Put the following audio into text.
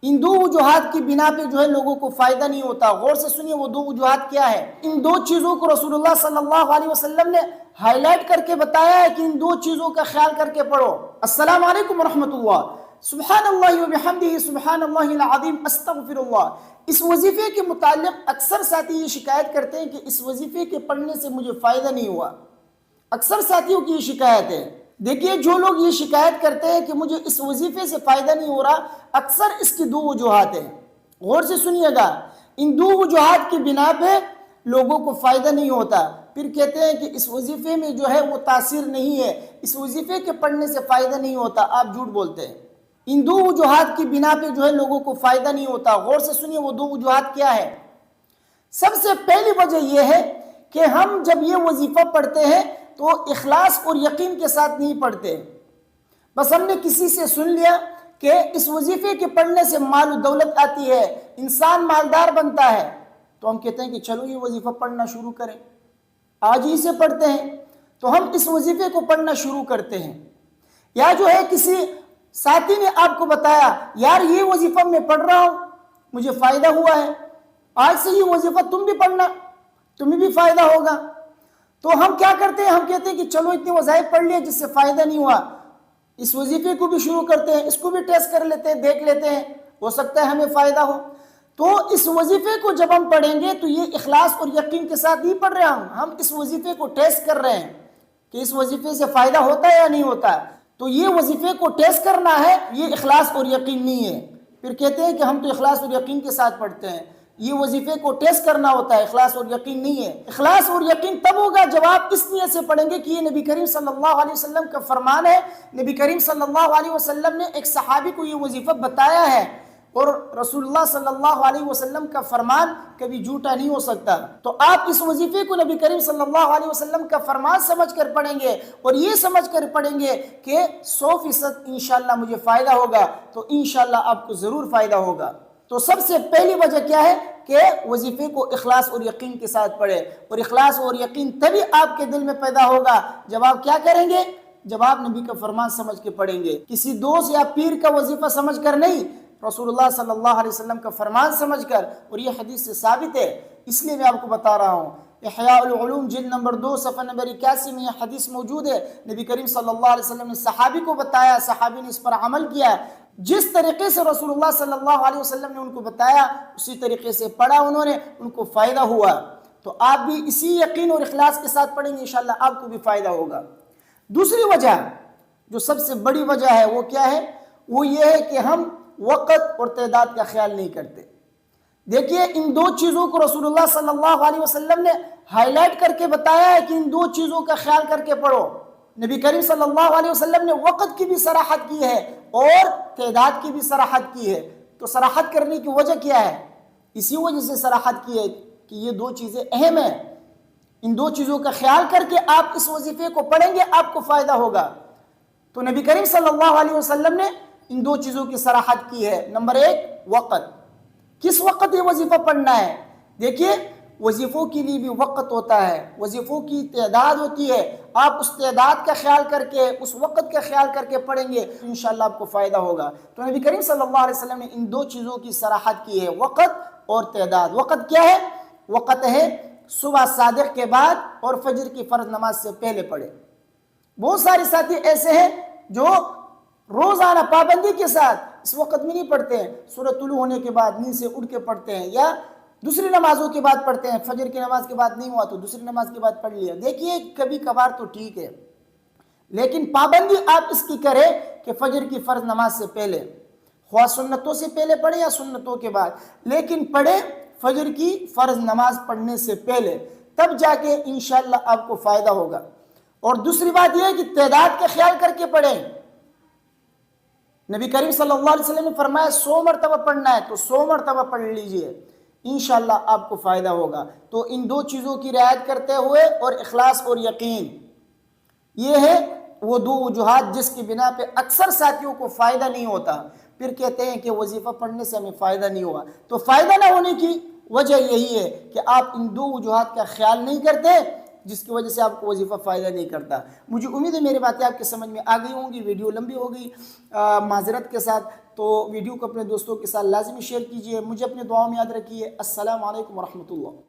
ان دو وجوہات کی بنا پہ جو ہے لوگوں کو فائدہ نہیں ہوتا۔ غور سے سنیے وہ دو وجوہات کیا ہے۔ ان دو چیزوں کو رسول اللہ صلی اللہ علیہ وسلم نے ہائی لائٹ کر کے بتایا ہے کہ ان دو چیزوں کا خیال کر کے پڑھو۔ السلام علیکم ورحمۃ اللہ، سبحان اللہ وبحمدہ، سبحان اللہ العظیم، استغفر اللہ۔ اس وظیفے کے متعلق اکثر ساتھی یہ شکایت کرتے ہیں کہ اس وظیفے کے پڑھنے سے مجھے فائدہ نہیں ہوا۔ اکثر ساتھیوں کی یہ شکایت ہے۔ دیکھیے جو لوگ یہ شکایت کرتے ہیں کہ مجھے اس وظیفے سے فائدہ نہیں ہو رہا، اکثر اس کی دو وجوہات ہیں۔ غور سے سنیے گا، ان دو وجوہات کی بنا پہ لوگوں کو فائدہ نہیں ہوتا، پھر کہتے ہیں کہ اس وظیفے میں جو ہے وہ تاثیر نہیں ہے، اس وظیفے کے پڑھنے سے فائدہ نہیں ہوتا۔ آپ جھوٹ بولتے ہیں۔ ان دو وجوہات کی بنا پہ جو ہے لوگوں کو فائدہ نہیں ہوتا۔ غور سے سنیے وہ دو وجوہات کیا ہے۔ سب سے پہلی وجہ یہ ہے کہ ہم جب یہ وظیفہ پڑھتے ہیں تو اخلاص اور یقین کے ساتھ نہیں پڑھتے۔ بس ہم نے کسی سے سن لیا کہ اس وظیفے کے پڑھنے سے مال و دولت آتی ہے، انسان مالدار بنتا ہے، تو ہم کہتے ہیں کہ چلو یہ وظیفہ پڑھنا شروع کریں، آج ہی سے پڑھتے ہیں، تو ہم اس وظیفے کو پڑھنا شروع کرتے ہیں۔ یا جو ہے کسی ساتھی نے آپ کو بتایا یار یہ وظیفہ میں پڑھ رہا ہوں، مجھے فائدہ ہوا ہے، آج سے یہ وظیفہ تم بھی پڑھنا، تمہیں بھی فائدہ ہوگا۔ تو ہم کیا کرتے ہیں، ہم کہتے ہیں کہ چلو اتنے وظائف پڑھ لیے جس سے فائدہ نہیں ہوا، اس وظیفے کو بھی شروع کرتے ہیں، اس کو بھی ٹیسٹ کر لیتے ہیں، دیکھ لیتے ہیں، ہو سکتا ہے ہمیں فائدہ ہو۔ تو اس وظیفے کو جب ہم پڑھیں گے تو یہ اخلاص اور یقین کے ساتھ نہیں پڑھ رہے ہم اس وظیفے کو ٹیسٹ کر رہے ہیں کہ اس وظیفے سے فائدہ ہوتا ہے یا نہیں ہوتا۔ تو یہ وظیفے کو ٹیسٹ کرنا ہے، یہ اخلاص اور یقین نہیں ہے۔ پھر کہتے ہیں کہ ہم تو اخلاص اور یقین کے ساتھ پڑھتے ہیں، یہ وظیفے کو ٹیسٹ کرنا ہوتا ہے، اخلاص اور یقین نہیں ہے۔ اخلاص اور یقین تب ہوگا جب آپ اس نیت سے پڑھیں گے کہ یہ نبی کریم صلی اللہ علیہ وسلم کا فرمان ہے، نبی کریم صلی اللہ علیہ وسلم نے ایک صحابی کو یہ وظیفہ بتایا ہے، اور رسول اللہ صلی اللہ علیہ وسلم کا فرمان کبھی جھوٹا نہیں ہو سکتا۔ تو آپ اس وظیفے کو نبی کریم صلی اللہ علیہ وسلم کا فرمان سمجھ کر پڑھیں گے، اور یہ سمجھ کر پڑھیں گے کہ 100% انشاءاللہ مجھے فائدہ ہوگا، تو انشاءاللہ آپ کو ضرور فائدہ ہوگا۔ تو سب سے پہلی وجہ کیا ہے کہ وظیفے کو اخلاص اور یقین کے ساتھ پڑھے، اور اخلاص اور یقین تبھی آپ کے دل میں پیدا ہوگا جب آپ کیا کریں گے، جب آپ نبی کا فرمان سمجھ کے پڑھیں گے، کسی دوست یا پیر کا وظیفہ سمجھ کر نہیں، رسول اللہ صلی اللہ علیہ وسلم کا فرمان سمجھ کر، اور یہ حدیث سے ثابت ہے، اس لیے میں آپ کو بتا رہا ہوں۔ احیاء العلوم جلد نمبر 2 صفحہ نمبر 81 میں یہ حدیث موجود ہے۔ نبی کریم صلی اللہ علیہ وسلم نے صحابی کو بتایا، صحابی نے اس پر عمل کیا، جس طریقے سے رسول اللہ صلی اللہ علیہ وسلم نے ان کو بتایا اسی طریقے سے پڑھا انہوں نے، ان کو فائدہ ہوا۔ تو آپ بھی اسی یقین اور اخلاص کے ساتھ پڑھیں گے، انشاءاللہ آپ کو بھی فائدہ ہوگا۔ دوسری وجہ جو سب سے بڑی وجہ ہے وہ کیا ہے، وہ یہ ہے کہ ہم وقت اور تعداد کا خیال نہیں کرتے۔ دیکھیے ان دو چیزوں کو رسول اللہ صلی اللہ علیہ وسلم نے ہائی لائٹ کر کے بتایا ہے کہ ان دو چیزوں کا خیال کر کے پڑھو۔ نبی کریم صلی اللہ علیہ وسلم نے وقت کی بھی صراحت کی ہے اور تعداد کی بھی صراحت کی ہے۔ تو صراحت کرنے کی وجہ کیا ہے، اسی وجہ سے صراحت کی ہے کہ یہ دو چیزیں اہم ہیں، ان دو چیزوں کا خیال کر کے آپ اس وظیفے کو پڑھیں گے، آپ کو فائدہ ہوگا۔ تو نبی کریم صلی اللہ علیہ وسلم نے ان دو چیزوں کی صراحت کی ہے۔ نمبر 1 وقت، کس وقت یہ وظیفہ پڑھنا ہے۔ دیکھیے وظیفوں کے لیے بھی وقت ہوتا ہے، وظیفوں کی تعداد ہوتی ہے، آپ اس تعداد کا خیال کر کے، اس وقت کا خیال کر کے پڑھیں گے، انشاءاللہ آپ کو فائدہ ہوگا۔ تو نبی کریم صلی اللہ علیہ وسلم نے ان دو چیزوں کی صراحت کی ہے، وقت اور تعداد۔ وقت کیا ہے، وقت ہے صبح صادق کے بعد اور فجر کی فرض نماز سے پہلے پڑھے۔ بہت سارے ساتھی ایسے ہیں جو روزانہ پابندی کے ساتھ اس وقت میں نہیں پڑھتے ہیں، سورج طلوع ہونے کے بعد نیند سے اٹھ کے پڑھتے ہیں، یا دوسری نمازوں کے بعد پڑھتے ہیں، فجر کی نماز کے بعد نہیں ہوا تو دوسری نماز کے بعد پڑھ لیا۔ دیکھیے کبھی کبھار تو ٹھیک ہے، لیکن پابندی آپ اس کی کریں کہ فجر کی فرض نماز سے پہلے، خواہ سنتوں سے پہلے پڑھیں یا سنتوں کے بعد، لیکن پڑھیں فجر کی فرض نماز پڑھنے سے پہلے، تب جا کے انشاءاللہ آپ کو فائدہ ہوگا۔ اور دوسری بات یہ ہے کہ تعداد کا خیال کر کے پڑھیں۔ نبی کریم صلی اللہ علیہ وسلم نے فرمایا 100 مرتبہ پڑھنا ہے تو 100 مرتبہ پڑھ لیجئے، انشاءاللہ آپ کو فائدہ ہوگا۔ تو ان دو چیزوں کی رعایت کرتے ہوئے، اور اخلاص اور یقین، یہ ہے وہ دو وجوہات جس کی بنا پہ اکثر ساتھیوں کو فائدہ نہیں ہوتا، پھر کہتے ہیں کہ وظیفہ پڑھنے سے ہمیں فائدہ نہیں ہوا۔ تو فائدہ نہ ہونے کی وجہ یہی ہے کہ آپ ان دو وجوہات کا خیال نہیں کرتے، جس کی وجہ سے آپ کو وظیفہ فائدہ نہیں کرتا۔ مجھے امید ہے میری باتیں آپ کے سمجھ میں آ گئی ہوں گی، ویڈیو لمبی ہو گئی، معذرت کے ساتھ۔ تو ویڈیو کو اپنے دوستوں کے ساتھ لازمی شیئر کیجئے. مجھے اپنے دعاؤں میں یاد رکھیے. السلام علیکم ورحمۃ اللہ.